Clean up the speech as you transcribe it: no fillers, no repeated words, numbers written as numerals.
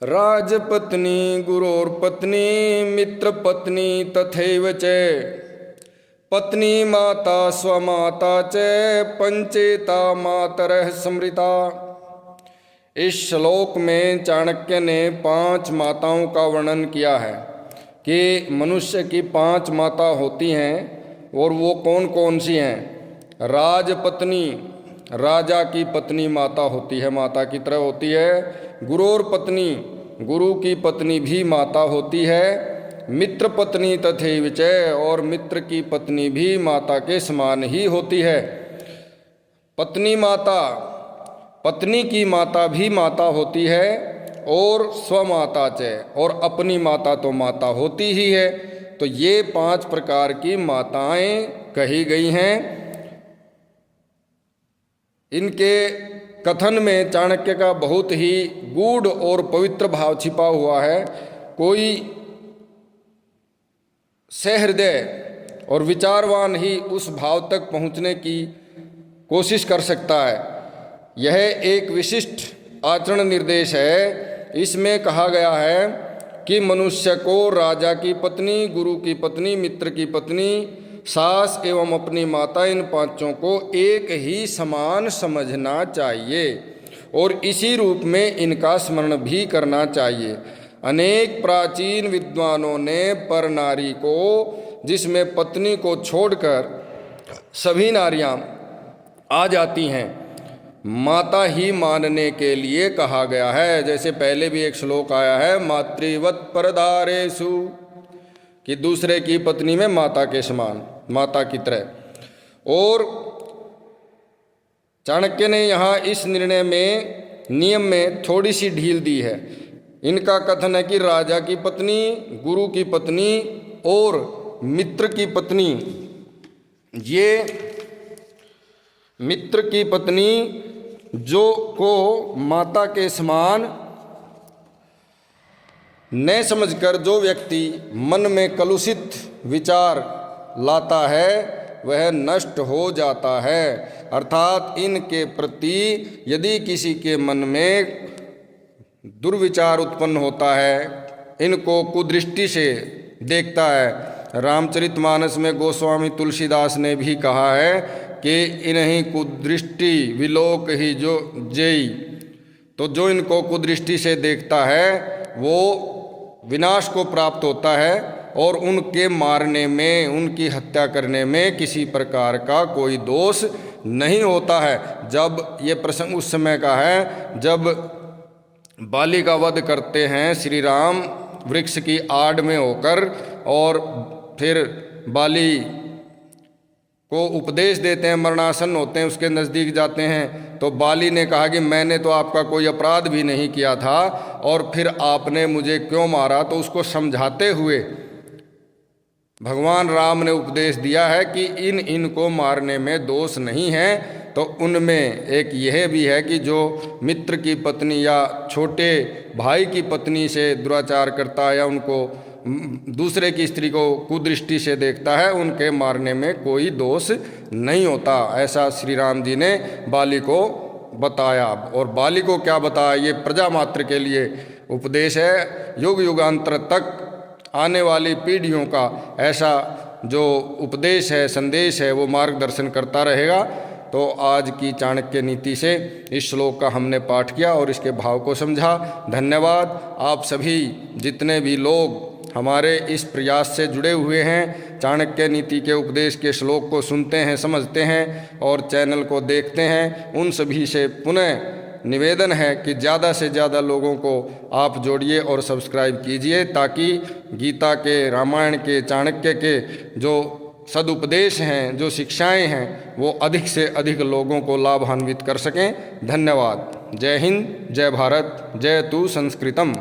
राजपत्नी गुरोर्पत्नी मित्रपत्नी तथैव च पत्नी माता स्वमाता च पंचेता मातरः स्मृता। इस श्लोक में चाणक्य ने 5 माताओं का वर्णन किया है कि मनुष्य की 5 माता होती हैं और वो कौन कौन सी हैं। राजपत्नी, राजा की पत्नी माता होती है, माता की तरह होती है। गुरोर पत्नी, गुरु की पत्नी भी माता होती है। मित्र पत्नी तथैव च, और मित्र की पत्नी भी माता के समान ही होती है। पत्नी माता, पत्नी की माता भी माता होती है, और स्वमाता च, और अपनी माता तो माता होती ही है। तो ये 5 प्रकार की माताएं कही गई हैं। इनके कथन में चाणक्य का बहुत ही गूढ़ और पवित्र भाव छिपा हुआ है। कोई सहृदय और विचारवान ही उस भाव तक पहुंचने की कोशिश कर सकता है। यह एक विशिष्ट आचरण निर्देश है। इसमें कहा गया है कि मनुष्य को राजा की पत्नी, गुरु की पत्नी, मित्र की पत्नी, सास एवं अपनी माता, इन 5 को एक ही समान समझना चाहिए और इसी रूप में इनका स्मरण भी करना चाहिए। अनेक प्राचीन विद्वानों ने पर नारी को, जिसमें पत्नी को छोड़कर सभी नारियां आ जाती हैं, माता ही मानने के लिए कहा गया है। जैसे पहले भी एक श्लोक आया है, मातृवत परदारेषु, कि दूसरे की पत्नी में माता के समान, माता की तरह। और चाणक्य ने यहाँ इस निर्णय में, नियम में थोड़ी सी ढील दी है। इनका कथन है कि राजा की पत्नी, गुरु की पत्नी और मित्र की पत्नी, ये मित्र की पत्नी जो को माता के समान न समझकर जो व्यक्ति मन में कलुषित विचार लाता है वह नष्ट हो जाता है। अर्थात इनके प्रति यदि किसी के मन में दुर्विचार उत्पन्न होता है, इनको कुदृष्टि से देखता है। रामचरितमानस में गोस्वामी तुलसीदास ने भी कहा है कि इन्हीं कुदृष्टि विलोक ही जो जई, तो जो इनको कुदृष्टि से देखता है वो विनाश को प्राप्त होता है और उनके मारने में, उनकी हत्या करने में किसी प्रकार का कोई दोष नहीं होता है। जब ये प्रसंग उस समय का है जब बाली का वध करते हैं श्री राम वृक्ष की आड़ में होकर, और फिर बाली को उपदेश देते हैं, मरणासन होते हैं, उसके नज़दीक जाते हैं। तो बाली ने कहा कि मैंने तो आपका कोई अपराध भी नहीं किया था और फिर आपने मुझे क्यों मारा। तो उसको समझाते हुए भगवान राम ने उपदेश दिया है कि इनको मारने में दोष नहीं है। तो उनमें एक यह भी है कि जो मित्र की पत्नी या छोटे भाई की पत्नी से दुराचार करता है या उनको दूसरे की स्त्री को कुदृष्टि से देखता है, उनके मारने में कोई दोष नहीं होता। ऐसा श्री राम जी ने बाली को बताया। और बाली को क्या बताया, ये प्रजा मात्र के लिए उपदेश है। युग युगांतर तक आने वाली पीढ़ियों का ऐसा जो उपदेश है, संदेश है, वो मार्गदर्शन करता रहेगा। तो आज की चाणक्य नीति से इस श्लोक का हमने पाठ किया और इसके भाव को समझा। धन्यवाद। आप सभी जितने भी लोग हमारे इस प्रयास से जुड़े हुए हैं, चाणक्य नीति के उपदेश के श्लोक को सुनते हैं, समझते हैं और चैनल को देखते हैं, उन सभी से पुनः निवेदन है कि ज़्यादा से ज़्यादा लोगों को आप जोड़िए और सब्सक्राइब कीजिए, ताकि गीता के, रामायण के, चाणक्य के जो सदुपदेश हैं, जो शिक्षाएं हैं, वो अधिक से अधिक लोगों को लाभान्वित कर सकें। धन्यवाद। जय हिंद, जय भारत, जय तु संस्कृतम।